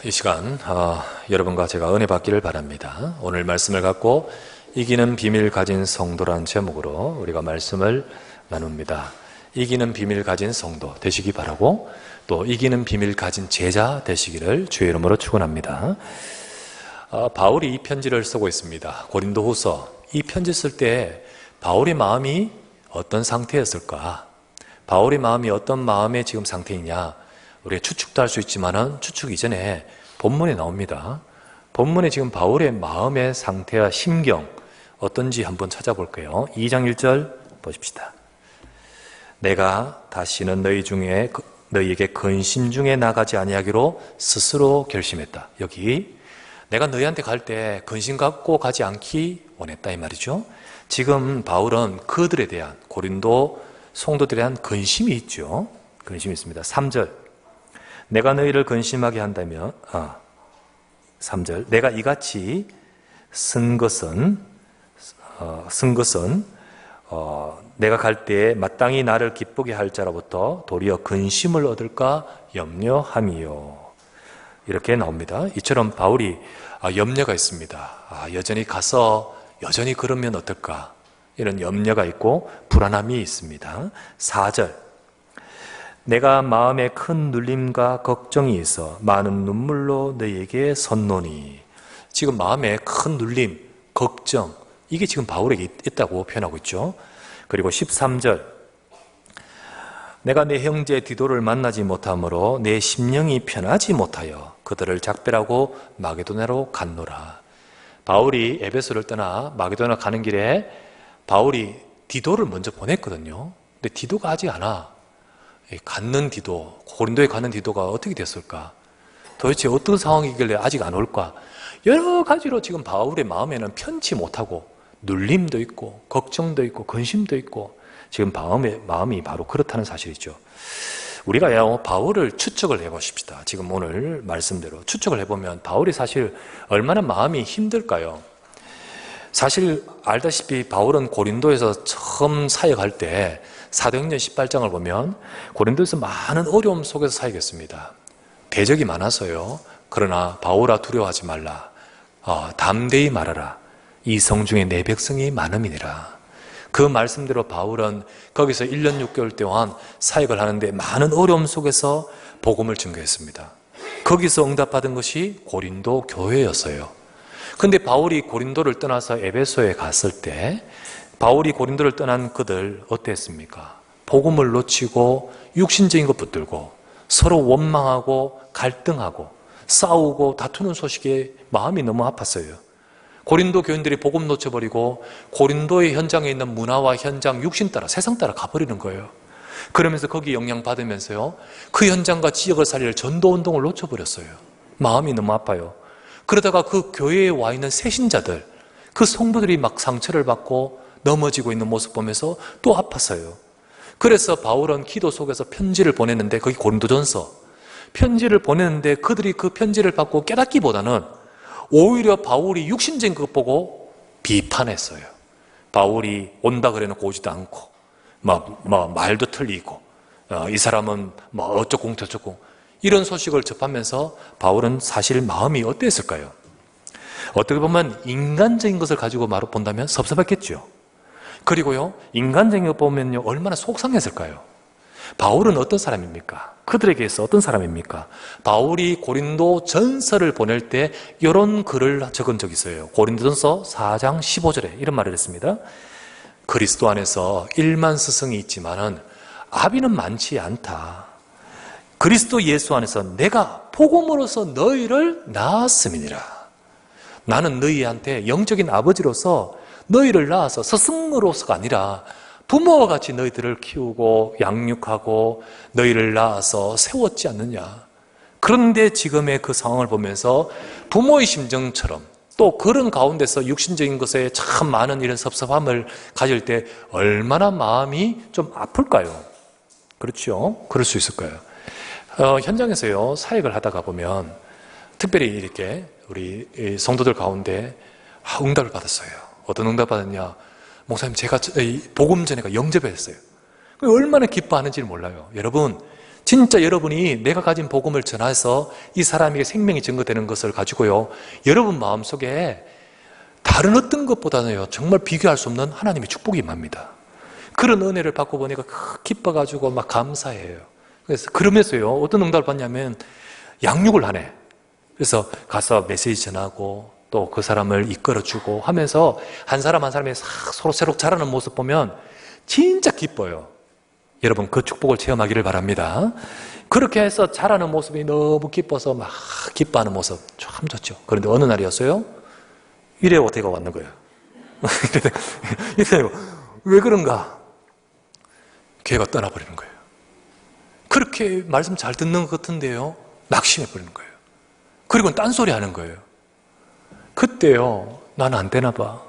이 시간 여러분과 제가 은혜 받기를 바랍니다. 오늘 말씀을 갖고 이기는 비밀 가진 성도라는 제목으로 우리가 말씀을 나눕니다. 이기는 비밀 가진 성도 되시기 바라고, 또 이기는 비밀 가진 제자 되시기를 주의 이름으로 축원합니다. 바울이 이 편지를 쓰고 있습니다. 고린도후서. 이 편지 쓸 때 바울의 마음이 어떤 상태였을까? 바울의 마음이 어떤 마음의 지금 상태이냐? 우리가 추측도 할 수 있지만은 추측 이전에 본문에 나옵니다. 본문에 지금 바울의 마음의 상태와 심경 어떤지 한번 찾아볼게요. 2장 1절 보십시다. 내가 다시는 너희에게 근심 중에 나가지 아니하기로 스스로 결심했다. 여기 내가 너희한테 갈 때 근심 갖고 가지 않기 원했다 이 말이죠. 지금 바울은 그들에 대한, 고린도 성도들에 대한 근심이 있죠. 근심이 있습니다. 3절 내가 너희를 근심하게 한다면 3절 내가 이같이 쓴 것은 내가 갈 때에 마땅히 나를 기쁘게 할 자로부터 도리어 근심을 얻을까 염려함이요. 이렇게 나옵니다. 이처럼 바울이 염려가 있습니다. 여전히 가서 여전히 그러면 어떨까, 이런 염려가 있고 불안함이 있습니다. 4절 내가 마음에 큰 눌림과 걱정이 있어 많은 눈물로 너희에게 섰노니. 지금 마음에 큰 눌림, 걱정, 이게 지금 바울에게 있다고 표현하고 있죠. 그리고 13절 내가 내 형제 디도를 만나지 못하므로 내 심령이 편하지 못하여 그들을 작별하고 마게도냐로 갔노라. 바울이 에베소를 떠나 마게도냐 가는 길에 바울이 디도를 먼저 보냈거든요. 근데 디도가 아직 안 와. 갔는 디도, 고린도에 가는 디도가 어떻게 됐을까? 도대체 어떤 상황이길래 아직 안 올까? 여러 가지로 지금 바울의 마음에는 편치 못하고 눌림도 있고 걱정도 있고 근심도 있고, 지금 마음이 바로 그렇다는 사실이죠. 우리가 바울을 추측을 해보십시다. 지금 오늘 말씀대로 추측을 해보면 바울이 사실 얼마나 마음이 힘들까요? 사실 알다시피 바울은 고린도에서 처음 사역할 때 사도행전 18장을 보면 고린도에서 많은 어려움 속에서 사역했습니다. 대적이 많아서요. 그러나 바울아 두려워하지 말라. 담대히 말하라. 이 성 중에 내 백성이 많음이니라. 그 말씀대로 바울은 거기서 1년 6개월 동안 사역을 하는데 많은 어려움 속에서 복음을 증거했습니다. 거기서 응답받은 것이 고린도 교회였어요. 근데 바울이 고린도를 떠나서 에베소에 갔을 때 바울이 고린도를 떠난 그들 어땠습니까? 복음을 놓치고 육신적인 것 붙들고 서로 원망하고 갈등하고 싸우고 다투는 소식에 마음이 너무 아팠어요. 고린도 교인들이 복음 놓쳐버리고 고린도의 현장에 있는 문화와 현장, 육신 따라, 세상 따라 가버리는 거예요. 그러면서 거기 영향받으면서요, 그 현장과 지역을 살릴 전도운동을 놓쳐버렸어요. 마음이 너무 아파요. 그러다가 그 교회에 와 있는 새신자들, 그 성도들이 막 상처를 받고 넘어지고 있는 모습 보면서 또 아팠어요. 그래서 바울은 기도 속에서 편지를 보냈는데, 거기 고린도전서 편지를 보냈는데 그들이 그 편지를 받고 깨닫기보다는 오히려 바울이 육신적인 것 보고 비판했어요. 바울이 온다 그래놓고 오지도 않고 말도 틀리고 이 사람은 어쩌고 저쩌고 이런 소식을 접하면서 바울은 사실 마음이 어땠을까요? 어떻게 보면 인간적인 것을 가지고 본다면 섭섭했겠죠. 그리고요, 인간적인 것 보면요, 얼마나 속상했을까요? 바울은 어떤 사람입니까? 그들에게서 어떤 사람입니까? 바울이 고린도 전서를 보낼 때 이런 글을 적은 적이 있어요. 고린도전서 4장 15절에 이런 말을 했습니다. 그리스도 안에서 1만 스승이 있지만은 아비는 많지 않다. 그리스도 예수 안에서 내가 복음으로서 너희를 낳았음이니라. 나는 너희한테 영적인 아버지로서 너희를 낳아서 스승으로서가 아니라 부모와 같이 너희들을 키우고 양육하고 너희를 낳아서 세웠지 않느냐. 그런데 지금의 그 상황을 보면서 부모의 심정처럼 또 그런 가운데서 육신적인 것에 참 많은 이런 섭섭함을 가질 때 얼마나 마음이 좀 아플까요? 그렇죠? 그럴 수 있을까요? 현장에서요, 사역을 하다가 보면 특별히 이렇게 우리 성도들 가운데 응답을 받았어요. 어떤 응답 받았냐? 목사님, 제가 복음 전에가 영접했어요. 얼마나 기뻐하는지를 몰라요. 여러분, 진짜 여러분이 내가 가진 복음을 전해서 이 사람에게 생명이 증거되는 것을 가지고요, 여러분 마음속에 다른 어떤 것보다는요 정말 비교할 수 없는 하나님의 축복이 임합니다. 그런 은혜를 받고 보니까 기뻐가지고 막 감사해요. 그래서 그러면서요 어떤 응답을 받냐면 양육을 하네. 그래서 가서 메시지 전하고 또 그 사람을 이끌어주고 하면서 한 사람 한 사람이 싹 서로 새로 자라는 모습 보면 진짜 기뻐요. 여러분 그 축복을 체험하기를 바랍니다. 그렇게 해서 자라는 모습이 너무 기뻐서 막 기뻐하는 모습 참 좋죠. 그런데 어느 날이었어요? 이래 오태가 왔는 거예요. 이래 왜 그런가? 걔가 떠나버리는 거예요. 그렇게 말씀 잘 듣는 것 같은데요 낙심해버리는 거예요. 그리고 딴소리 하는 거예요. 그때요 나는 안 되나 봐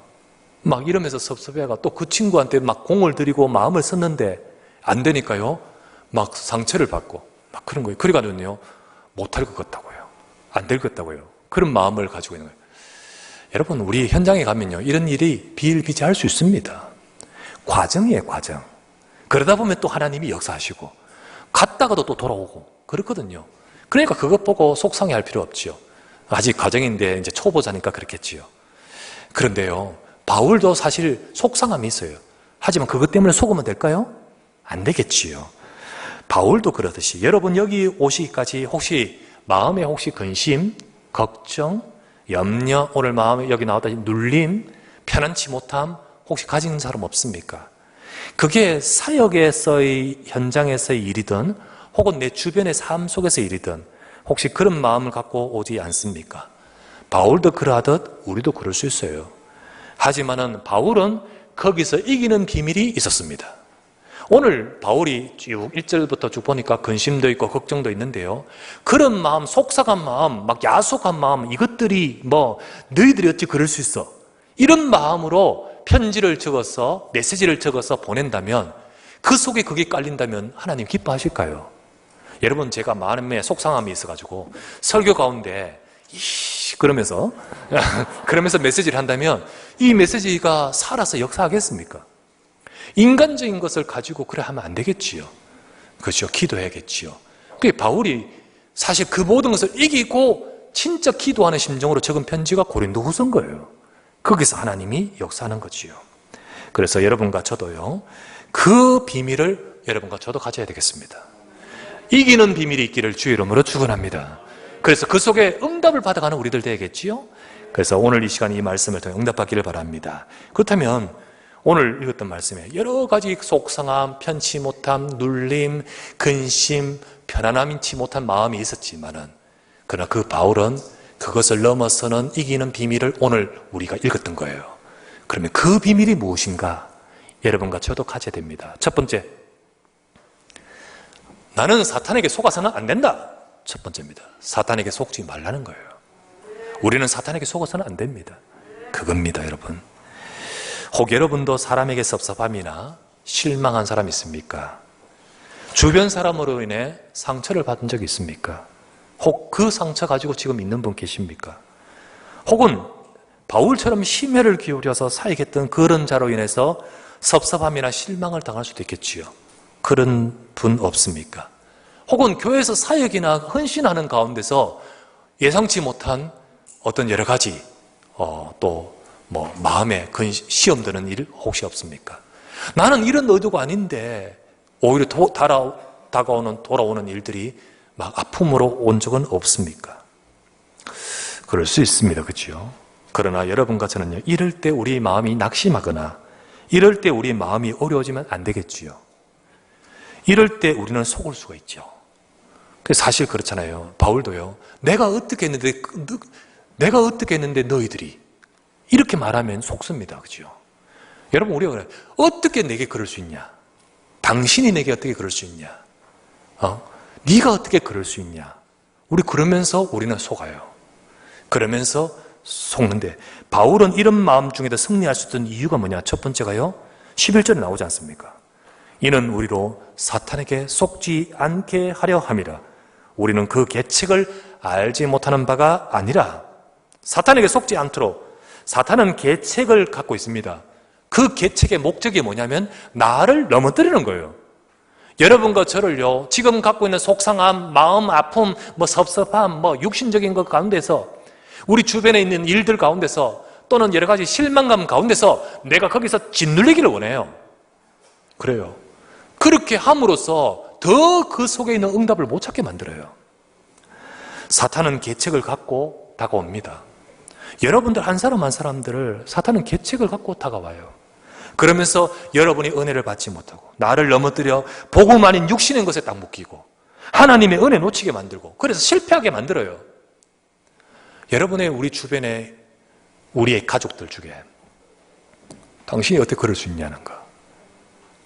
막 이러면서 섭섭해가 또 그 친구한테 막 공을 들이고 마음을 썼는데 안 되니까요 막 상처를 받고 막 그런 거예요. 그래가지고요 못할 것 같다고요, 안 될 것 같다고요, 그런 마음을 가지고 있는 거예요. 여러분 우리 현장에 가면요 이런 일이 비일비재할 수 있습니다. 과정이에요, 과정. 그러다 보면 또 하나님이 역사하시고 갔다가도 또 돌아오고 그렇거든요. 그러니까 그것 보고 속상해 할 필요 없지요. 아직 과정인데 이제 초보자니까 그렇겠지요. 그런데요 바울도 사실 속상함이 있어요. 하지만 그것 때문에 속으면 될까요? 안 되겠지요. 바울도 그러듯이 여러분 여기 오시기까지 혹시 마음에 혹시 근심, 걱정, 염려, 오늘 마음에 여기 나왔다시 눌림, 편안치 못함 혹시 가진 사람 없습니까? 그게 사역에서의 현장에서의 일이든 혹은 내 주변의 삶 속에서의 일이든 혹시 그런 마음을 갖고 오지 않습니까? 바울도 그러하듯 우리도 그럴 수 있어요. 하지만은 바울은 거기서 이기는 비밀이 있었습니다. 오늘 바울이 쭉 1절부터 쭉 보니까 근심도 있고 걱정도 있는데요 그런 마음, 속상한 마음, 막 야속한 마음, 이것들이 뭐 너희들이 어찌 그럴 수 있어, 이런 마음으로 편지를 적어서 메시지를 적어서 보낸다면 그 속에 그게 깔린다면 하나님 기뻐하실까요? 여러분 제가 마음에 속상함이 있어가지고 설교 가운데 그러면서 메시지를 한다면 이 메시지가 살아서 역사하겠습니까? 인간적인 것을 가지고 그래 하면 안 되겠지요. 그렇죠. 기도해야겠지요. 그게 바울이 사실 그 모든 것을 이기고 진짜 기도하는 심정으로 적은 편지가 고린도후서인 거예요. 거기서 하나님이 역사하는 거지요. 그래서 여러분과 저도요 그 비밀을 여러분과 저도 가져야 되겠습니다. 이기는 비밀이 있기를 주의 이름으로 축원합니다. 그래서 그 속에 응답을 받아가는 우리들 되겠지요. 그래서 오늘 이 시간 이 말씀을 통해 응답받기를 바랍니다. 그렇다면 오늘 읽었던 말씀에 여러 가지 속상함, 편치 못함, 눌림, 근심, 편안함치 못한 마음이 있었지만은 그러나 그 바울은 그것을 넘어서는 이기는 비밀을 오늘 우리가 읽었던 거예요. 그러면 그 비밀이 무엇인가? 여러분과 저도 가져야 됩니다. 첫 번째, 나는 사탄에게 속아서는 안 된다. 첫 번째입니다. 사탄에게 속지 말라는 거예요. 우리는 사탄에게 속아서는 안 됩니다. 그겁니다, 여러분. 혹 여러분도 사람에게 섭섭함이나 실망한 사람 있습니까? 주변 사람으로 인해 상처를 받은 적이 있습니까? 혹 그 상처 가지고 지금 있는 분 계십니까? 혹은 바울처럼 심혈을 기울여서 사역했던 그런 자로 인해서 섭섭함이나 실망을 당할 수도 있겠지요. 그런 분 없습니까? 혹은 교회에서 사역이나 헌신하는 가운데서 예상치 못한 어떤 여러 가지 또 마음에 시험 드는 일 혹시 없습니까? 나는 이런 의도가 아닌데 오히려 돌아오는 일들이 막 아픔으로 온 적은 없습니까? 그럴 수 있습니다. 그렇죠? 그러나 여러분과 저는요 이럴 때 우리 마음이 낙심하거나 이럴 때 우리 마음이 어려워지면 안 되겠지요. 이럴 때 우리는 속을 수가 있죠. 사실 그렇잖아요. 바울도요 내가 어떻게 했는데 너희들이 이렇게 말하면 속습니다. 그죠? 여러분 우리가 그래요. 어떻게 내게 그럴 수 있냐? 당신이 내게 어떻게 그럴 수 있냐? 네가 어떻게 그럴 수 있냐? 우리 그러면서 우리는 속아요. 그러면서 속는데 바울은 이런 마음 중에도 승리할 수 있던 이유가 뭐냐? 첫 번째가요 11절에 나오지 않습니까? 이는 우리로 사탄에게 속지 않게 하려 함이라. 우리는 그 계책을 알지 못하는 바가 아니라. 사탄에게 속지 않도록 사탄은 계책을 갖고 있습니다. 그 계책의 목적이 뭐냐면 나를 넘어뜨리는 거예요. 여러분과 저를요, 지금 갖고 있는 속상함, 마음 아픔, 섭섭함, 육신적인 것 가운데서, 우리 주변에 있는 일들 가운데서, 또는 여러 가지 실망감 가운데서 내가 거기서 짓눌리기를 원해요. 그래요. 그렇게 함으로써 더 그 속에 있는 응답을 못 찾게 만들어요. 사탄은 계책을 갖고 다가옵니다. 여러분들 한 사람 한 사람들을 사탄은 계책을 갖고 다가와요. 그러면서 여러분이 은혜를 받지 못하고 나를 넘어뜨려 복음 아닌 육신인 것에 딱 묶이고 하나님의 은혜 놓치게 만들고 그래서 실패하게 만들어요. 여러분의 우리 주변에 우리의 가족들 중에 당신이 어떻게 그럴 수 있냐는가.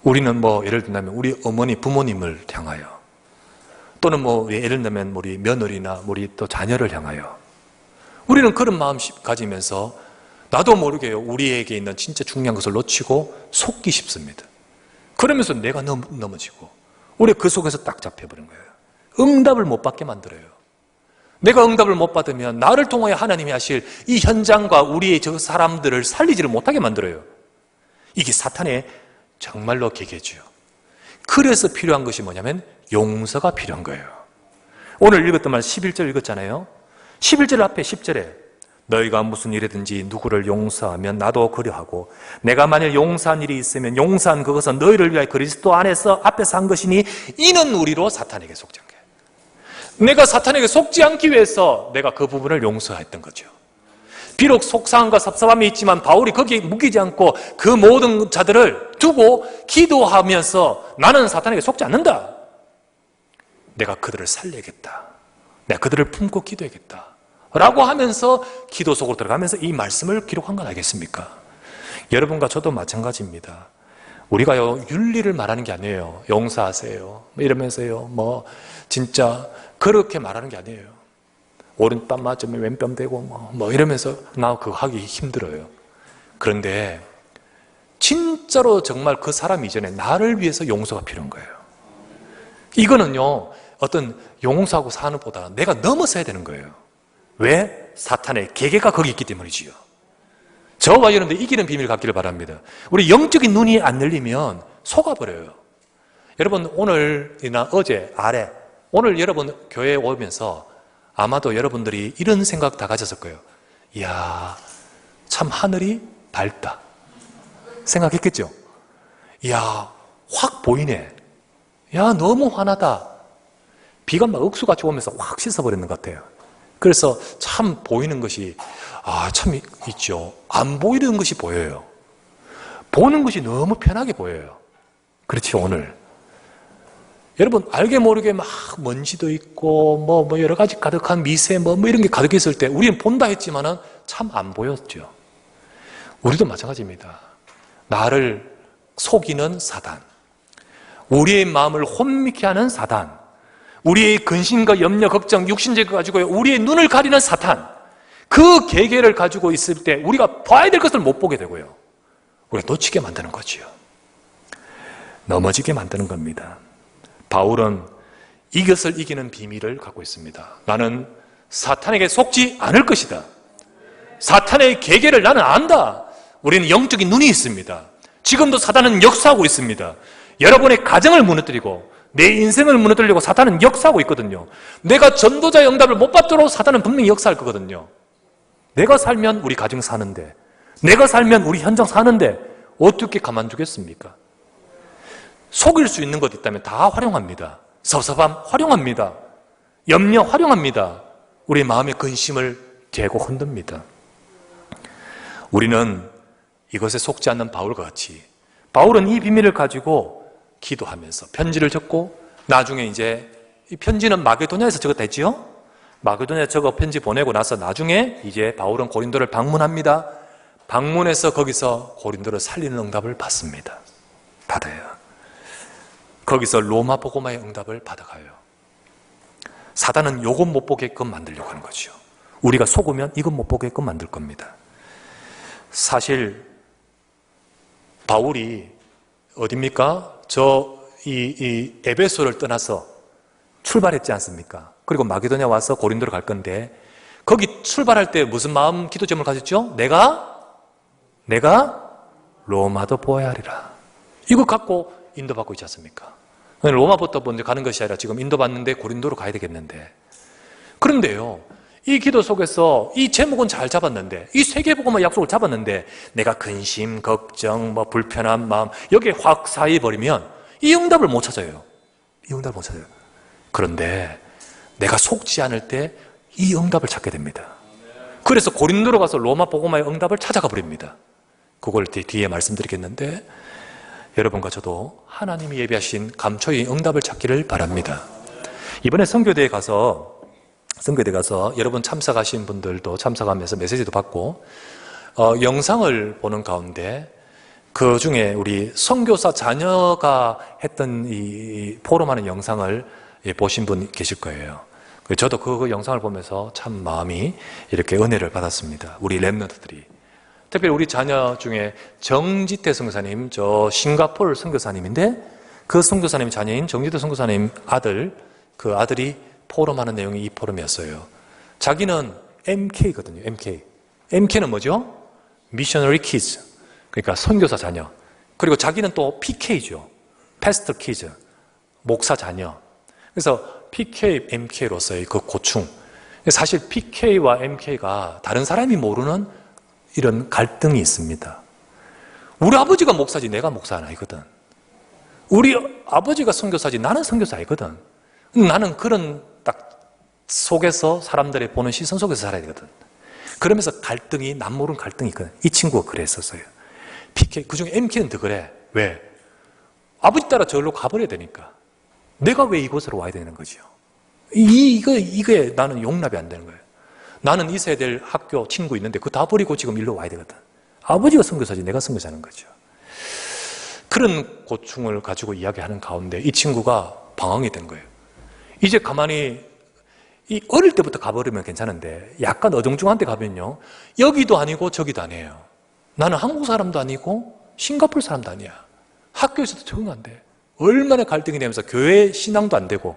우리는 예를 들면 우리 어머니 부모님을 향하여 또는 예를 들면 우리 며느리나 우리 또 자녀를 향하여 우리는 그런 마음 가지면서 나도 모르게 우리에게 있는 진짜 중요한 것을 놓치고 속기 쉽습니다. 그러면서 내가 넘어지고 우리 그 속에서 딱 잡혀버린 거예요. 응답을 못 받게 만들어요. 내가 응답을 못 받으면 나를 통하여 하나님이 하실 이 현장과 우리의 저 사람들을 살리지를 못하게 만들어요. 이게 사탄의 정말로 계계지요. 그래서 필요한 것이 뭐냐면 용서가 필요한 거예요. 오늘 읽었던 말 11절 읽었잖아요. 11절 앞에 10절에 너희가 무슨 일이든지 누구를 용서하면 나도 그리하고 내가 만일 용서한 일이 있으면 용서한 그것은 너희를 위하여 그리스도 안에서 앞에서 한 것이니 이는 우리로 사탄에게 속지 않게. 내가 사탄에게 속지 않기 위해서 내가 그 부분을 용서했던 거죠. 비록 속상함과 섭섭함이 있지만 바울이 거기에 묶이지 않고 그 모든 자들을 두고 기도하면서 나는 사탄에게 속지 않는다. 내가 그들을 살려야겠다. 내가 그들을 품고 기도해야겠다. 라고 하면서 기도 속으로 들어가면서 이 말씀을 기록한 건 알겠습니까? 여러분과 저도 마찬가지입니다. 우리가요, 윤리를 말하는 게 아니에요. 용서하세요. 이러면서요, 진짜 그렇게 말하는 게 아니에요. 오른뺨 맞으면 왼뺨 대고 이러면서 나 그거 하기 힘들어요. 그런데 진짜로 정말 그 사람 이전에 나를 위해서 용서가 필요한 거예요. 이거는요, 어떤 용서하고 사는 것보다 내가 넘어서야 되는 거예요. 왜? 사탄의 계계가 거기 있기 때문이지요. 저와 여러분들 이기는 비밀을 갖기를 바랍니다. 우리 영적인 눈이 안 열리면 속아버려요. 여러분 오늘이나 어제 아래 오늘 여러분 교회에 오면서 아마도 여러분들이 이런 생각 다 가졌을 거예요. 이야, 참 하늘이 밝다 생각했겠죠? 이야, 확 보이네. 야, 너무 환하다. 비가 막 억수같이 오면서 확 씻어버리는 것 같아요. 그래서 참 보이는 것이 참 있죠. 안 보이는 것이 보여요. 보는 것이 너무 편하게 보여요. 그렇죠. 오늘 여러분 알게 모르게 막 먼지도 있고 여러 가지 가득한 미세 이런 게 가득했을 때 우리는 본다 했지만은 참 안 보였죠. 우리도 마찬가지입니다. 나를 속이는 사단, 우리의 마음을 혼미케 하는 사단, 우리의 근심과 염려, 걱정, 육신적을 가지고 우리의 눈을 가리는 사탄, 그 계계를 가지고 있을 때 우리가 봐야 될 것을 못 보게 되고요. 우리가 놓치게 만드는 거지요. 넘어지게 만드는 겁니다. 바울은 이것을 이기는 비밀을 갖고 있습니다. 나는 사탄에게 속지 않을 것이다. 사탄의 계계를 나는 안다. 우리는 영적인 눈이 있습니다. 지금도 사탄은 역사하고 있습니다. 여러분의 가정을 무너뜨리고 내 인생을 무너뜨리려고 사탄은 역사하고 있거든요. 내가 전도자의 응답을 못 받도록 사탄은 분명히 역사할 거거든요. 내가 살면 우리 가정 사는데, 내가 살면 우리 현장 사는데 어떻게 가만두겠습니까? 속일 수 있는 것 있다면 다 활용합니다. 섭섭함 활용합니다. 염려 활용합니다. 우리 마음의 근심을 재고 흔듭니다. 우리는 이것에 속지 않는 바울과 같이, 바울은 이 비밀을 가지고 기도하면서 편지를 적고, 나중에 이제 이 편지는 마게도냐에서 적었다 했지요? 마게도냐에 적어 편지 보내고 나서 나중에 이제 바울은 고린도를 방문합니다. 방문해서 거기서 고린도를 살리는 응답을 받습니다. 받아요. 거기서 로마 복음화의 응답을 받아가요. 사단은 요것 못 보게끔 만들려고 하는 거죠. 우리가 속으면 이것 못 보게끔 만들 겁니다. 사실 바울이 어딥니까? 이 에베소를 떠나서 출발했지 않습니까? 그리고 마게도냐 와서 고린도로 갈 건데, 거기 출발할 때 무슨 마음 기도 제목을 가졌죠? 내가 로마도 보아야 하리라. 이거 갖고 인도받고 있지 않습니까? 로마부터 먼저 가는 것이 아니라 지금 인도 봤는데 고린도로 가야 되겠는데. 그런데요, 이 기도 속에서 이 제목은 잘 잡았는데, 이 세계복음의 약속을 잡았는데, 내가 근심, 걱정, 불편한 마음 여기에 확 사해버리면 이 응답을 못 찾아요. 이 응답을 못 찾아요. 그런데 내가 속지 않을 때 이 응답을 찾게 됩니다. 그래서 고린도로 가서 로마 복음화의 응답을 찾아가 버립니다. 그걸 뒤에 말씀드리겠는데, 여러분과 저도 하나님이 예비하신 감초의 응답을 찾기를 바랍니다. 이번에 선교대에 가서 여러분 참석하신 분들도 참석하면서 메시지도 받고 영상을 보는 가운데 그 중에 우리 선교사 자녀가 했던 이 포럼하는 영상을 보신 분 계실 거예요. 저도 그 영상을 보면서 참 마음이 이렇게 은혜를 받았습니다. 우리 랩런트들이. 특별히 우리 자녀 중에 정지태 선교사님, 저 싱가포르 선교사님인데 그 선교사님 자녀인 정지태 선교사님 그 아들이 포럼하는 내용이 이 포럼이었어요. 자기는 MK거든요. MK는 뭐죠? Missionary Kids. 그러니까 선교사 자녀. 그리고 자기는 또 PK죠. Pastor Kids. 목사 자녀. 그래서 PK, MK로서의 그 고충. 사실 PK와 MK가 다른 사람이 모르는 이런 갈등이 있습니다. 우리 아버지가 목사지 내가 목사는 아니거든. 우리 아버지가 선교사지 나는 선교사 아니거든. 나는 그런 딱 속에서 사람들이 보는 시선 속에서 살아야 되거든. 그러면서 갈등이 남모른 갈등이 있거든. 이 친구가 그랬었어요. PK, 그중에 MK는 더 그래. 왜? 아버지 따라 저기로 가버려야 되니까. 내가 왜 이곳으로 와야 되는 거죠? 이게 나는 용납이 안 되는 거예요. 나는 있어야 될 학교 친구 있는데 그거 다 버리고 지금 일로 와야 되거든. 아버지가 선교사지 내가 선교사는 거죠. 그런 고충을 가지고 이야기하는 가운데 이 친구가 방황이 된 거예요. 이제 가만히 어릴 때부터 가버리면 괜찮은데 약간 어정중한 데 가면요, 여기도 아니고 저기도 아니에요. 나는 한국 사람도 아니고 싱가포르 사람도 아니야. 학교에서도 적응 안 돼. 얼마나 갈등이 되면서 교회 신앙도 안 되고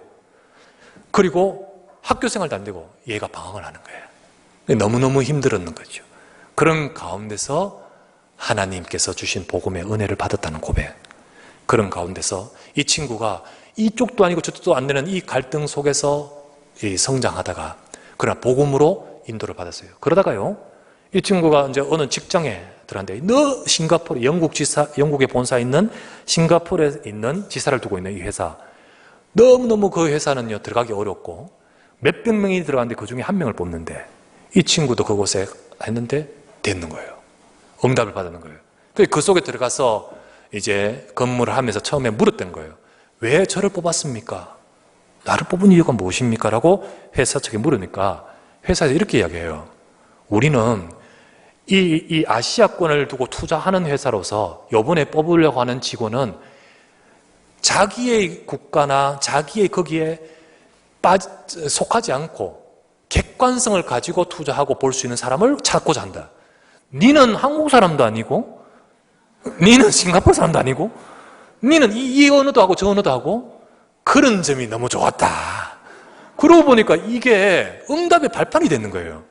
그리고 학교 생활도 안 되고 얘가 방황을 하는 거예요. 너무너무 힘들었는 거죠. 그런 가운데서 하나님께서 주신 복음의 은혜를 받았다는 고백. 그런 가운데서 이 친구가 이쪽도 아니고 저쪽도 안 되는 이 갈등 속에서 성장하다가 그러나 복음으로 인도를 받았어요. 그러다가요, 이 친구가 이제 어느 직장에 들어갔는데 싱가포르 영국의 본사에 있는 싱가포르에 있는 지사를 두고 있는 이 회사, 너무너무 그 회사는요 들어가기 어렵고 몇백 명이 들어갔는데 그 중에 한 명을 뽑는데 이 친구도 그곳에 했는데 됐는 거예요. 응답을 받는 거예요. 그 속에 들어가서 이제 근무를 하면서 처음에 물었던 거예요. 왜 저를 뽑았습니까? 나를 뽑은 이유가 무엇입니까? 라고 회사 측에 물으니까 회사에서 이렇게 이야기해요. 우리는 이 아시아권을 두고 투자하는 회사로서 이번에 뽑으려고 하는 직원은 자기의 국가나 자기의 거기에 속하지 않고 객관성을 가지고 투자하고 볼 수 있는 사람을 찾고자 한다. 니는 한국 사람도 아니고 니는 싱가포르 사람도 아니고 니는 이 언어도 하고 저 언어도 하고 그런 점이 너무 좋았다. 그러고 보니까 이게 응답의 발판이 되는 거예요.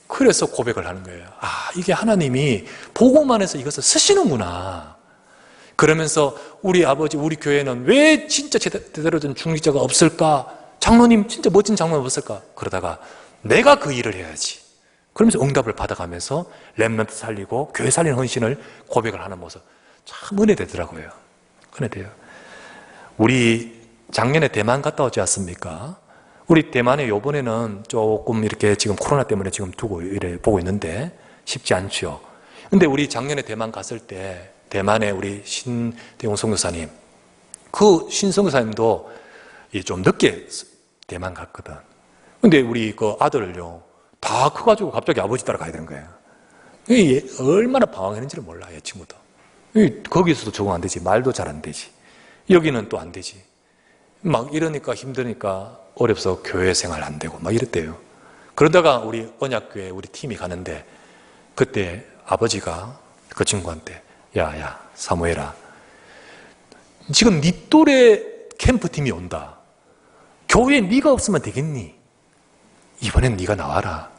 그래서 고백을 하는 거예요. 아, 이게 하나님이 복음 안에서 이것을 쓰시는구나. 그러면서 우리 아버지, 우리 교회는 왜 진짜 제대로 된 중직자가 없을까? 장로님, 진짜 멋진 장로님 없을까? 그러다가 내가 그 일을 해야지. 그러면서 응답을 받아가면서 렘넌트 살리고 교회 살리는 헌신을 고백을 하는 모습. 참 은혜되더라고요. 은혜돼요. 우리 작년에 대만 갔다 오지 않습니까? 우리 대만에 요번에는 조금 이렇게 지금 코로나 때문에 지금 두고 이래 보고 있는데 쉽지 않죠. 근데 우리 작년에 대만 갔을 때 대만에 우리 신대용 선교사님, 그 신 선교사님도 좀 늦게 대만 갔거든. 근데 우리 그 아들을요, 다 커가지고 갑자기 아버지 따라 가야 되는 거예요. 얼마나 방황했는지를 몰라, 이 친구도. 거기서도 적응 안 되지. 말도 잘 안 되지. 여기는 또 안 되지. 막 이러니까 힘드니까 어렵서 교회 생활 안 되고 막 이랬대요. 그러다가 우리 언약교회 우리 팀이 가는데 그때 아버지가 그 친구한테 야 사무엘아, 지금 네 또래 캠프팀이 온다. 교회에 네가 없으면 되겠니? 이번엔 네가 나와라.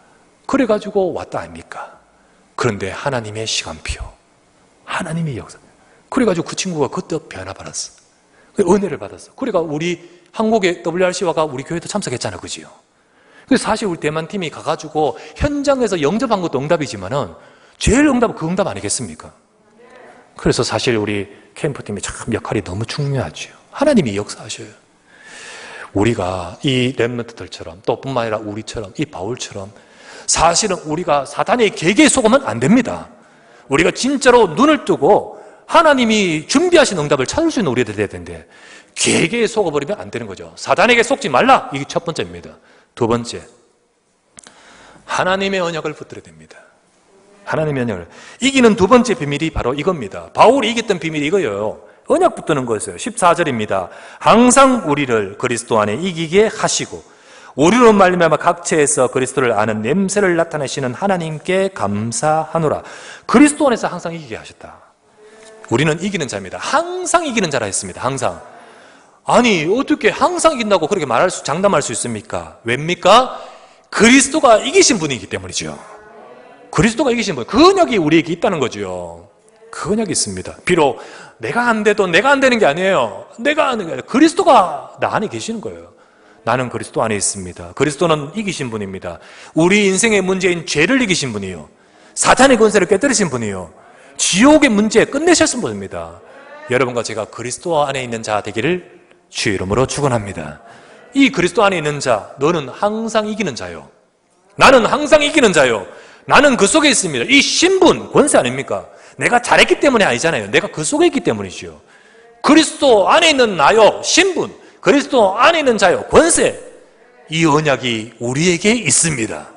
그래가지고 왔다 아닙니까? 그런데 하나님의 시간표, 하나님의 역사. 그래가지고 그 친구가 그때 변화받았어. 은혜를 받았어. 그러니까 우리 한국의 WRC화가 우리 교회도 참석했잖아, 그지요? 그래서 사실 우리 대만팀이 가가지고 현장에서 영접한 것도 응답이지만은 제일 응답은 그 응답 아니겠습니까? 그래서 사실 우리 캠프팀의 참 역할이 너무 중요하죠. 하나님이 역사하셔요. 우리가 이 렘넌트들처럼 또 뿐만 아니라 우리처럼 이 바울처럼 사실은 우리가 사단의 계계에 속으면 안 됩니다. 우리가 진짜로 눈을 뜨고 하나님이 준비하신 응답을 찾을 수 있는 우리들이 돼야 되는데 계계에 속아버리면 안 되는 거죠. 사단에게 속지 말라. 이게 첫 번째입니다. 두 번째, 하나님의 언약을 붙들어야 됩니다. 하나님의 언약을 이기는 두 번째 비밀이 바로 이겁니다. 바울이 이겼던 비밀이 이거예요. 언약 붙드는 거였어요. 14절입니다. 항상 우리를 그리스도 안에 이기게 하시고 우리로 말미암아 각처에서 그리스도를 아는 냄새를 나타내시는 하나님께 감사하노라. 그리스도 안에서 항상 이기게 하셨다. 우리는 이기는 자입니다. 항상 이기는 자라 했습니다. 항상. 아니 어떻게 항상 이긴다고 그렇게 장담할 수 있습니까? 왜입니까? 그리스도가 이기신 분이기 때문이죠. 그리스도가 이기신 분, 그 언약이 우리에게 있다는 거죠. 그 언약이 있습니다. 비록 내가 안 돼도 내가 안 되는 게 아니에요. 내가 하는 게 아니라 그리스도가 나 안에 계시는 거예요. 나는 그리스도 안에 있습니다. 그리스도는 이기신 분입니다. 우리 인생의 문제인 죄를 이기신 분이요, 사탄의 권세를 깨뜨리신 분이요, 지옥의 문제 끝내셨은 분입니다. 여러분과 제가 그리스도 안에 있는 자 되기를 주 이름으로 축원합니다. 이 그리스도 안에 있는 자, 너는 항상 이기는 자요. 나는 항상 이기는 자요. 나는 그 속에 있습니다. 이 신분, 권세 아닙니까? 내가 잘했기 때문이 아니잖아요. 내가 그 속에 있기 때문이죠. 그리스도 안에 있는 나요, 신분, 그리스도 안에 있는 자요, 권세, 이 언약이 우리에게 있습니다.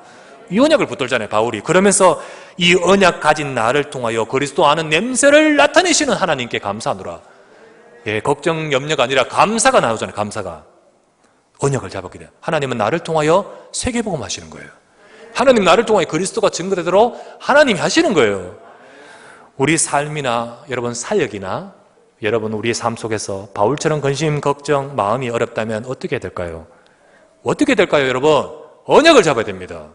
이 언약을 붙들잖아요, 바울이. 그러면서 이 언약 가진 나를 통하여 그리스도 아는 냄새를 나타내시는 하나님께 감사하노라. 예, 걱정, 염려가 아니라 감사가 나오잖아요, 감사가. 언약을 잡았기 때문에 하나님은 나를 통하여 세계복음 하시는 거예요. 하나님 나를 통하여 그리스도가 증거되도록 하나님이 하시는 거예요. 우리 삶이나 여러분 사역이나 여러분 우리의 삶 속에서 바울처럼 근심, 걱정, 마음이 어렵다면 어떻게 해야 될까요? 어떻게 될까요, 여러분? 언약을 잡아야 됩니다.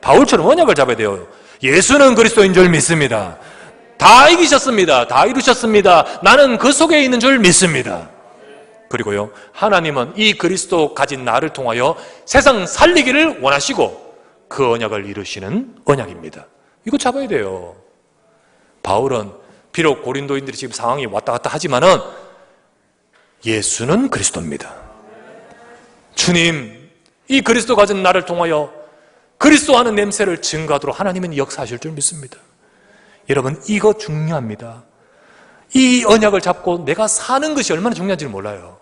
바울처럼 언약을 잡아야 돼요. 예수는 그리스도인 줄 믿습니다. 다 이기셨습니다. 다 이루셨습니다. 나는 그 속에 있는 줄 믿습니다. 그리고요, 하나님은 이 그리스도 가진 나를 통하여 세상 살리기를 원하시고 그 언약을 이루시는 언약입니다. 이거 잡아야 돼요. 바울은 비록 고린도인들이 지금 상황이 왔다 갔다 하지만은 예수는 그리스도입니다. 주님, 이 그리스도 가진 나를 통하여 그리스도 하는 냄새를 증거하도록 하나님은 역사하실 줄 믿습니다. 여러분, 이거 중요합니다. 이 언약을 잡고 내가 사는 것이 얼마나 중요한지 몰라요.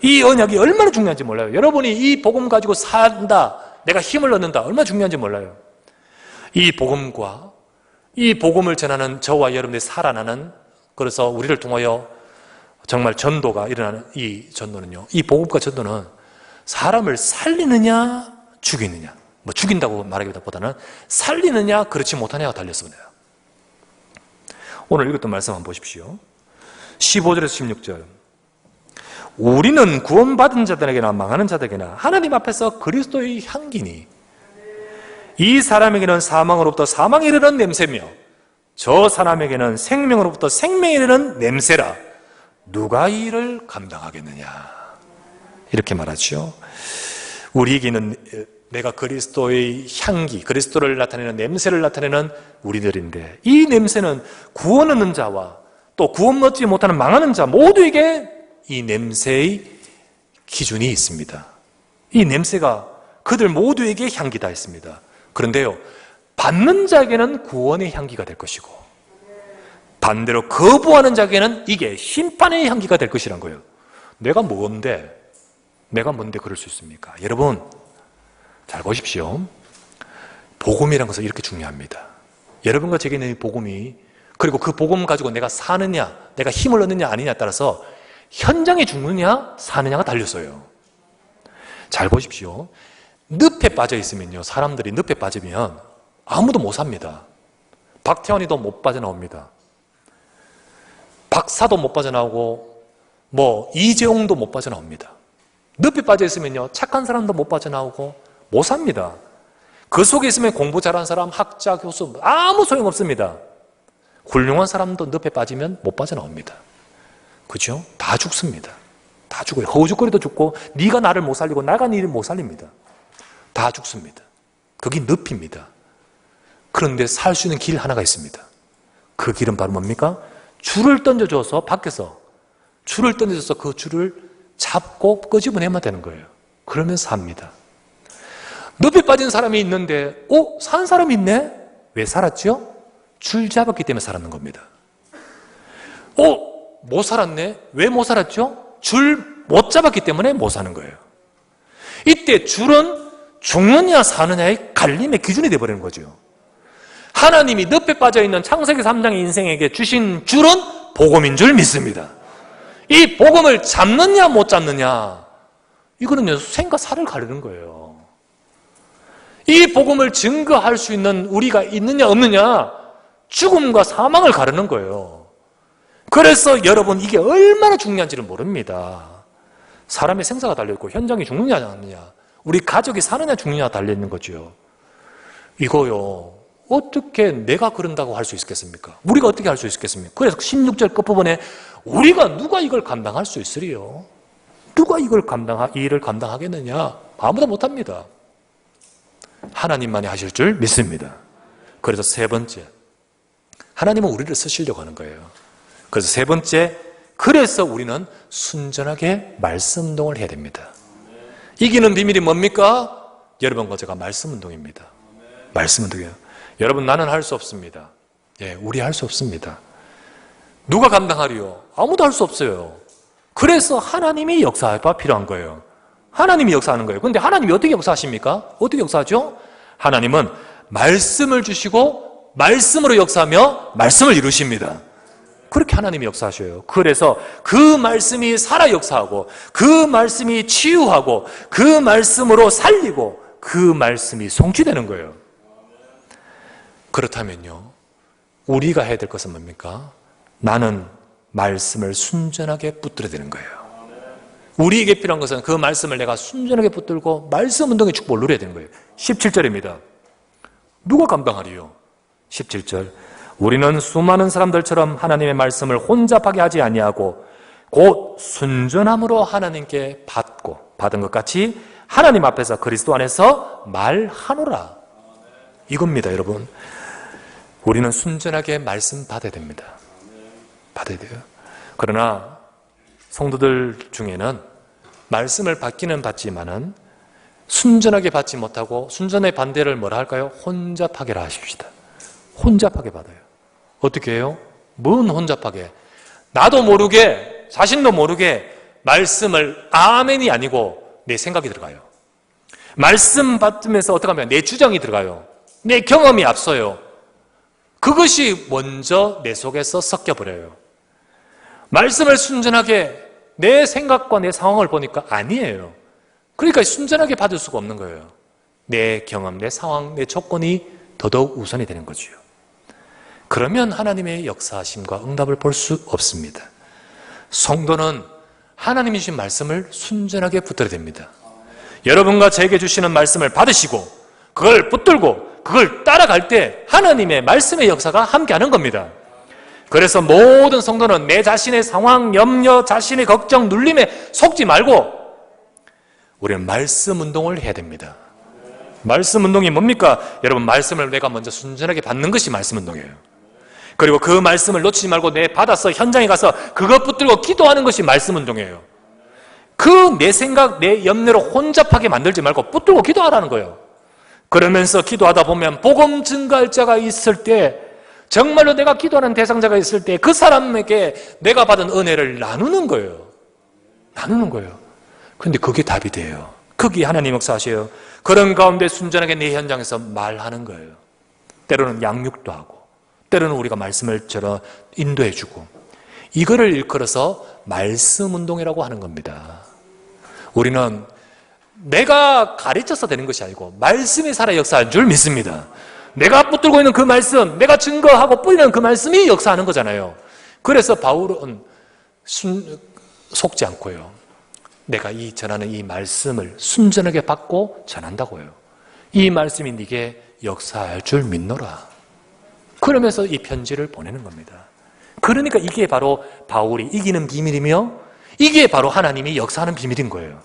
이 언약이 얼마나 중요한지 몰라요. 여러분이 이 복음 가지고 산다, 내가 힘을 얻는다, 얼마나 중요한지 몰라요. 이 복음과 이 복음을 전하는 저와 여러분들이 살아나는, 그래서 우리를 통하여 정말 전도가 일어나는 이 전도는요, 이 복음과 전도는 사람을 살리느냐 죽이느냐, 뭐 죽인다고 말하기보다는 살리느냐 그렇지 못하냐가 달렸습니다. 오늘 읽었던 말씀 한번 보십시오. 15절에서 16절. 우리는 구원받은 자들에게나 망하는 자들에게나 하나님 앞에서 그리스도의 향기니 이 사람에게는 사망으로부터 사망에 이르는 냄새며 저 사람에게는 생명으로부터 생명에 이르는 냄새라. 누가 이 일을 감당하겠느냐, 이렇게 말하죠. 우리에게는 내가 그리스도의 향기, 그리스도를 나타내는 냄새를 나타내는 우리들인데, 이 냄새는 구원 얻는 자와 또 구원 얻지 못하는 망하는 자 모두에게 이 냄새의 기준이 있습니다. 이 냄새가 그들 모두에게 향기다 했습니다. 그런데요, 받는 자에게는 구원의 향기가 될 것이고 반대로 거부하는 자에게는 이게 심판의 향기가 될 것이란 거예요. 내가 뭔데 그럴 수 있습니까? 여러분 잘 보십시오. 복음이라는 것은 이렇게 중요합니다. 여러분과 제게 있는 복음이, 그리고 그 복음 가지고 내가 사느냐, 내가 힘을 얻느냐 아니냐에 따라서 현장에 죽느냐 사느냐가 달렸어요. 잘 보십시오. 늪에 빠져 있으면요, 사람들이 늪에 빠지면 아무도 못 삽니다. 박태환이도 못 빠져나옵니다. 박사도 못 빠져나오고 이재용도 못 빠져나옵니다. 늪에 빠져 있으면요, 착한 사람도 못 빠져나오고 못 삽니다. 그 속에 있으면 공부 잘하는 사람, 학자, 교수 아무 소용없습니다. 훌륭한 사람도 늪에 빠지면 못 빠져나옵니다. 그죠? 다 죽습니다. 다 죽어요. 허우적거리도 죽고 네가 나를 못 살리고 나가 니를 못 살립니다. 다 죽습니다. 그게 늪입니다. 그런데 살 수 있는 길 하나가 있습니다. 그 길은 바로 뭡니까? 줄을 던져줘서 밖에서 줄을 던져줘서 그 줄을 잡고 끄집어내면 되는 거예요. 그러면 삽니다. 늪에 빠진 사람이 있는데 산 사람이 있네? 왜 살았죠? 줄 잡았기 때문에 살았는 겁니다. 못 살았네? 왜 못 살았죠? 줄 못 잡았기 때문에 못 사는 거예요. 이때 줄은 죽느냐 사느냐의 갈림의 기준이 되어버리는 거죠. 하나님이 늪에 빠져있는 창세기 3장의 인생에게 주신 줄은 복음인 줄 믿습니다. 이 복음을 잡느냐 못 잡느냐, 이거는요 생과 사를 가르는 거예요. 이 복음을 증거할 수 있는 우리가 있느냐 없느냐, 죽음과 사망을 가르는 거예요. 그래서 여러분, 이게 얼마나 중요한지를 모릅니다. 사람의 생사가 달려있고 현장이 죽느냐 안 죽느냐, 우리 가족이 사느냐 죽느냐 달려있는 거죠. 이거요 어떻게 내가 그런다고 할 수 있겠습니까? 우리가 어떻게 할 수 있겠습니까? 그래서 16절 끝부분에 누가 이걸 감당할 수 있으리요? 누가 이 일을 감당하겠느냐? 아무도 못합니다. 하나님만이 하실 줄 믿습니다. 그래서 세 번째, 하나님은 우리를 쓰시려고 하는 거예요. 그래서 세 번째, 그래서 우리는 순전하게 말씀 운동을 해야 됩니다. 이기는 비밀이 뭡니까? 여러분과 제가 말씀 운동입니다. 말씀 운동이에요. 여러분, 나는 할 수 없습니다. 우리 할 수 없습니다. 누가 감당하리요? 아무도 할 수 없어요. 그래서 하나님이 역사가 필요한 거예요. 하나님이 역사하는 거예요. 그런데 하나님이 어떻게 역사하십니까? 어떻게 역사하죠? 하나님은 말씀을 주시고 말씀으로 역사하며 말씀을 이루십니다. 그렇게 하나님이 역사하셔요. 그래서 그 말씀이 살아 역사하고, 그 말씀이 치유하고, 그 말씀으로 살리고, 그 말씀이 성취되는 거예요. 그렇다면요, 우리가 해야 될 것은 뭡니까? 나는 말씀을 순전하게 붙들어야 되는 거예요. 우리에게 필요한 것은 그 말씀을 내가 순전하게 붙들고 말씀 운동의 축복을 누려야 되는 거예요. 17절입니다. 누가 감당하리요? 17절, 우리는 수많은 사람들처럼 하나님의 말씀을 혼잡하게 하지 아니하고 곧 순전함으로 하나님께 받은 것 같이 하나님 앞에서 그리스도 안에서 말하노라. 이겁니다, 여러분. 우리는 순전하게 말씀 받아야 됩니다. 받아야 돼요. 그러나 성도들 중에는 말씀을 받기는 받지만은 순전하게 받지 못하고, 순전의 반대를 뭐라 할까요? 혼잡하게라 하십시다. 혼잡하게 받아요. 어떻게 해요? 뭔 혼잡하게? 나도 모르게, 자신도 모르게 말씀을 아멘이 아니고 내 생각이 들어가요. 말씀 받으면서 어떻게 하면 내 주장이 들어가요. 내 경험이 앞서요. 그것이 먼저 내 속에서 섞여버려요. 말씀을 순전하게 내 생각과 내 상황을 보니까 아니에요. 그러니까 순전하게 받을 수가 없는 거예요. 내 경험, 내 상황, 내 조건이 더더욱 우선이 되는 거죠. 그러면 하나님의 역사하심과 응답을 볼 수 없습니다. 성도는 하나님이 주신 말씀을 순전하게 붙들어야 됩니다. 여러분과 저에게 주시는 말씀을 받으시고 그걸 붙들고 그걸 따라갈 때 하나님의 말씀의 역사가 함께하는 겁니다. 그래서 모든 성도는 내 자신의 상황, 염려, 자신의 걱정, 눌림에 속지 말고 우리는 말씀 운동을 해야 됩니다. 말씀 운동이 뭡니까? 여러분, 말씀을 내가 먼저 순전하게 받는 것이 말씀 운동이에요. 그리고 그 말씀을 놓치지 말고 내 받아서 현장에 가서 그것 붙들고 기도하는 것이 말씀 운동이에요. 그 내 생각, 내 염려로 혼잡하게 만들지 말고 붙들고 기도하라는 거예요. 그러면서 기도하다 보면 복음 증거할 자가 있을 때, 정말로 내가 기도하는 대상자가 있을 때 그 사람에게 내가 받은 은혜를 나누는 거예요. 나누는 거예요. 그런데 그게 답이 돼요. 그게 하나님 역사하셔요. 그런 가운데 순전하게 내 현장에서 말하는 거예요. 때로는 양육도 하고, 때로는 우리가 말씀을 인도해 주고, 이거를 일컬어서 말씀 운동이라고 하는 겁니다. 우리는 내가 가르쳐서 되는 것이 아니고 말씀이 살아 역사하는 줄 믿습니다. 내가 붙들고 있는 그 말씀, 내가 증거하고 뿌리는 그 말씀이 역사하는 거잖아요. 그래서 바울은 속지 않고요, 내가 전하는 이 말씀을 순전하게 받고 전한다고요. 이 말씀이 네게 역사할 줄 믿노라. 그러면서 이 편지를 보내는 겁니다. 그러니까 이게 바로 바울이 이기는 비밀이며 이게 바로 하나님이 역사하는 비밀인 거예요.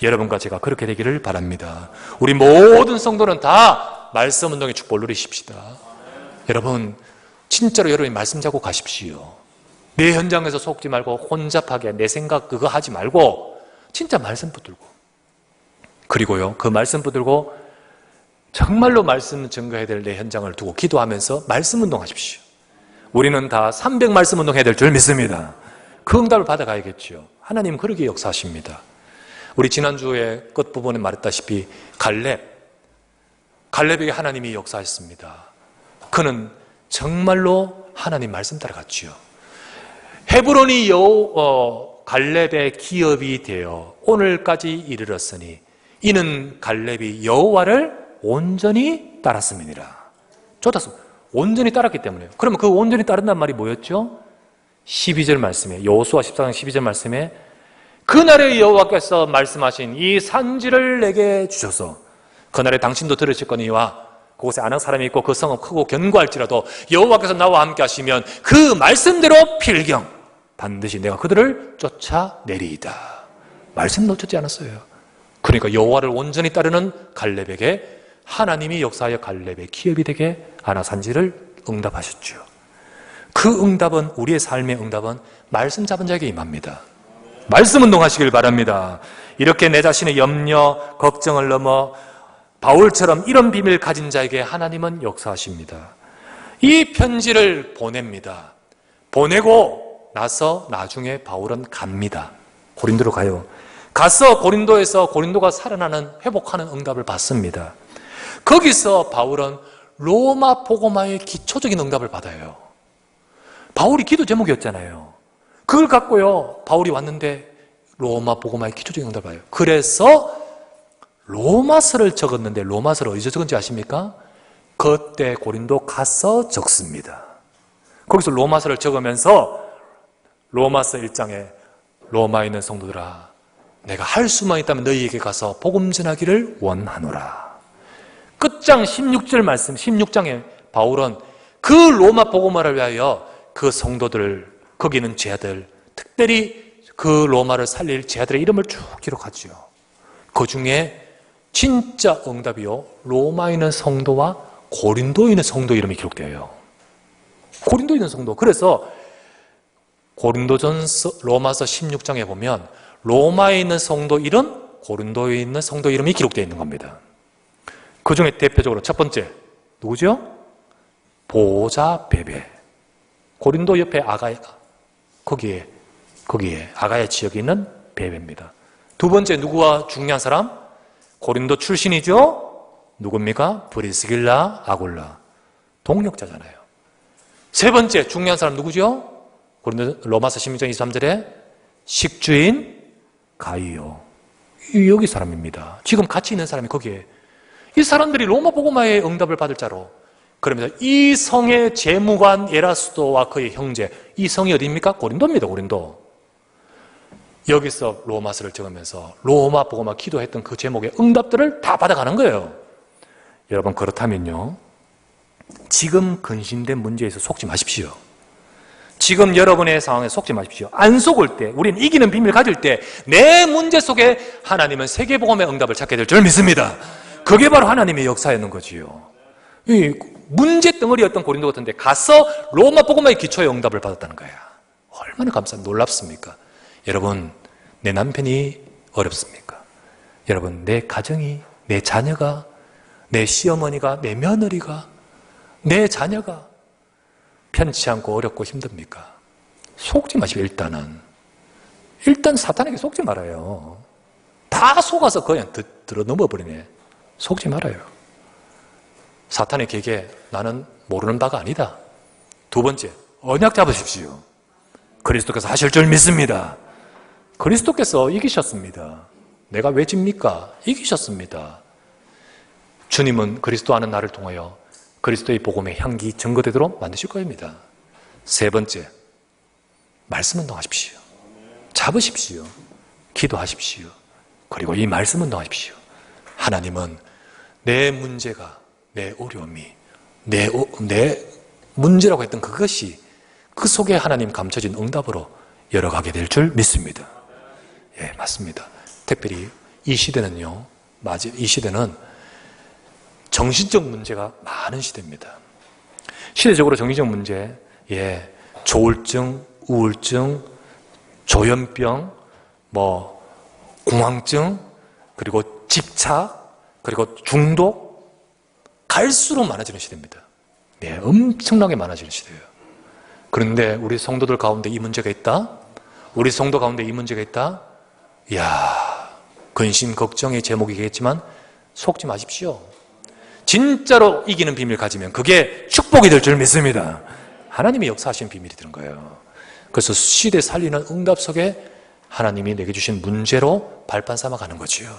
여러분과 제가 그렇게 되기를 바랍니다. 우리 모든 성도는 다 말씀 운동의 축복을 누리십시다. 여러분, 진짜로 여러분이 말씀 잡고 가십시오. 내 현장에서 속지 말고 혼잡하게 내 생각 그거 하지 말고 진짜 말씀 붙들고, 그리고요 그 말씀 붙들고 정말로 말씀 증거해야 될 내 현장을 두고 기도하면서 말씀 운동하십시오. 우리는 다 300말씀 운동해야 될 줄 믿습니다. 그 응답을 받아가야겠죠. 하나님 그러게 역사하십니다. 우리 지난주에 끝부분에 말했다시피 갈렙에게 하나님이 역사했습니다. 그는 정말로 하나님 말씀 따라갔지요. 헤브론이 갈렙의 기업이 되어 오늘까지 이르렀으니 이는 갈렙이 여호와를 온전히 따랐음이니라. 좋았습니다. 온전히 따랐기 때문에요. 그러면 그 온전히 따른다는 말이 뭐였죠? 12절 말씀에, 여호수아 14장 12절 말씀에 그날에 여호와께서 말씀하신 이 산지를 내게 주셔서 그날에 당신도 들으실 거니와 그곳에 아낙 사람이 있고 그 성은 크고 견고할지라도 여호와께서 나와 함께 하시면 그 말씀대로 필경 반드시 내가 그들을 쫓아내리이다. 말씀 놓쳤지 않았어요. 그러니까 여호와를 온전히 따르는 갈렙에게 하나님이 역사하여 갈렙의 기업이 되게 아낙 산지를 응답하셨죠. 그 응답은, 우리의 삶의 응답은 말씀 잡은 자에게 임합니다. 말씀 운동하시길 바랍니다. 이렇게 내 자신의 염려, 걱정을 넘어 바울처럼 이런 비밀을 가진 자에게 하나님은 역사하십니다. 이 편지를 보냅니다. 보내고 나서 나중에 바울은 갑니다. 고린도로 가요. 가서 고린도가 살아나는, 회복하는 응답을 받습니다. 거기서 바울은 로마 복음화의 기초적인 응답을 받아요. 바울이 기도 제목이었잖아요. 그걸 갖고요 바울이 왔는데 로마 복음화의 기초적인 응답을 받아요. 그래서 로마서를 적었는데 로마서를 어디서 적은지 아십니까? 그때 고린도 가서 적습니다. 거기서 로마서를 적으면서 로마서 1장에 로마에 있는 성도들아 내가 할 수만 있다면 너희에게 가서 복음 전하기를 원하노라. 끝장 16절 말씀, 16장에 바울은 그 로마 복음화를 위하여 그 성도들, 거기 있는 제자들, 특별히 그 로마를 살릴 제자들의 이름을 쭉 기록하죠. 그 중에 진짜 응답이요 로마에 있는 성도와 고린도에 있는 성도 이름이 기록되어요. 고린도에 있는 성도. 그래서 고린도전서 로마서 16장에 보면 로마에 있는 성도 이름, 고린도에 있는 성도 이름이 기록되어 있는 겁니다. 그 중에 대표적으로 첫 번째 누구죠? 보좌 베베. 고린도 옆에 아가야, 거기에 아가야 지역에 있는 베베입니다. 두 번째 누구와 중요한 사람? 고린도 출신이죠? 누굽니까? 브리스길라, 아굴라. 동력자잖아요. 세 번째 중요한 사람 누구죠? 고린도 로마서 16장 23절에 식주인 가이오. 여기 사람입니다. 지금 같이 있는 사람이 거기에. 이 사람들이 로마 복음화의 응답을 받을 자로. 그러면서 이 성의 재무관 에라스도와 그의 형제, 이 성이 어디입니까? 고린도입니다. 고린도. 여기서 로마서를 적으면서 로마 복음화 기도했던 그 제목의 응답들을 다 받아가는 거예요. 여러분 그렇다면요 지금 근심된 문제에서 속지 마십시오. 지금 여러분의 상황에 속지 마십시오. 안 속을 때, 우리는 이기는 비밀을 가질 때 내 문제 속에 하나님은 세계복음의 응답을 찾게 될 줄 믿습니다. 그게 바로 하나님의 역사였는 거지요. 이 문제 덩어리였던 고린도 같은데 가서 로마 복음화의 기초의 응답을 받았다는 거야. 얼마나 놀랍습니까? 여러분, 내 남편이 어렵습니까? 여러분, 내 가정이, 내 자녀가, 내 시어머니가, 내 며느리가, 내 자녀가 편치 않고 어렵고 힘듭니까? 속지 마시고 일단 사탄에게 속지 말아요. 다 속아서 그냥 들어 넘어버리네. 속지 말아요. 사탄의 계획에 나는 모르는 바가 아니다. 두 번째, 언약 잡으십시오. 그리스도께서 하실 줄 믿습니다. 그리스도께서 이기셨습니다. 내가 왜 집니까? 이기셨습니다. 주님은 그리스도 아는 나를 통하여 그리스도의 복음의 향기 증거되도록 만드실 겁니다. 세 번째, 말씀 운동하십시오. 잡으십시오. 기도하십시오. 그리고 이 말씀 운동하십시오. 하나님은 내 문제가, 내 어려움이, 내 문제라고 했던 그것이 그 속에 하나님 감춰진 응답으로 열어가게 될 줄 믿습니다. 예, 맞습니다. 특별히 이 시대는요, 이 시대는 정신적 문제가 많은 시대입니다. 시대적으로 정신적 문제, 예, 조울증, 우울증, 조현병, 공황증, 그리고 집착, 그리고 중독, 갈수록 많아지는 시대입니다. 네, 엄청나게 많아지는 시대예요. 그런데 우리 성도들 가운데 이 문제가 있다? 우리 성도 가운데 이 문제가 있다? 이야, 근심, 걱정의 제목이겠지만 속지 마십시오. 진짜로 이기는 비밀 가지면 그게 축복이 될 줄 믿습니다. 하나님이 역사하신 비밀이 되는 거예요. 그래서 시대 살리는 응답 속에 하나님이 내게 주신 문제로 발판 삼아 가는 거지요.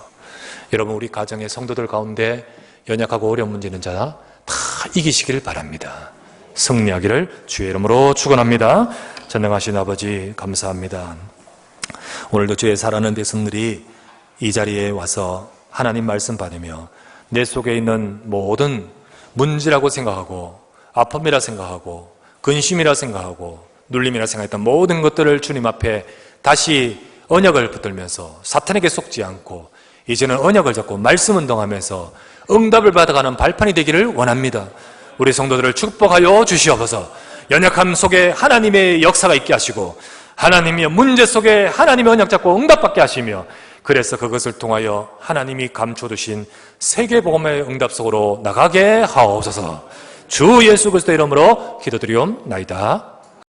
여러분, 우리 가정의 성도들 가운데 연약하고 어려운 문제 있는 자 다 이기시기를 바랍니다. 승리하기를 주의 이름으로 축원합니다. 전능하신 아버지 감사합니다. 오늘도 주의 사랑하는 백성들이 이 자리에 와서 하나님 말씀 받으며 내 속에 있는 모든 문제라고 생각하고 아픔이라 생각하고 근심이라 생각하고 눌림이라 생각했던 모든 것들을 주님 앞에 다시 언약을 붙들면서 사탄에게 속지 않고 이제는 언약을 잡고 말씀 운동하면서 응답을 받아가는 발판이 되기를 원합니다. 우리 성도들을 축복하여 주시옵소서. 연약함 속에 하나님의 역사가 있게 하시고 하나님의 문제 속에 하나님의 언약 잡고 응답받게 하시며 그래서 그것을 통하여 하나님이 감춰두신 세계복음의 응답 속으로 나가게 하옵소서. 주 예수 그리스도의 이름으로 기도드리옵나이다.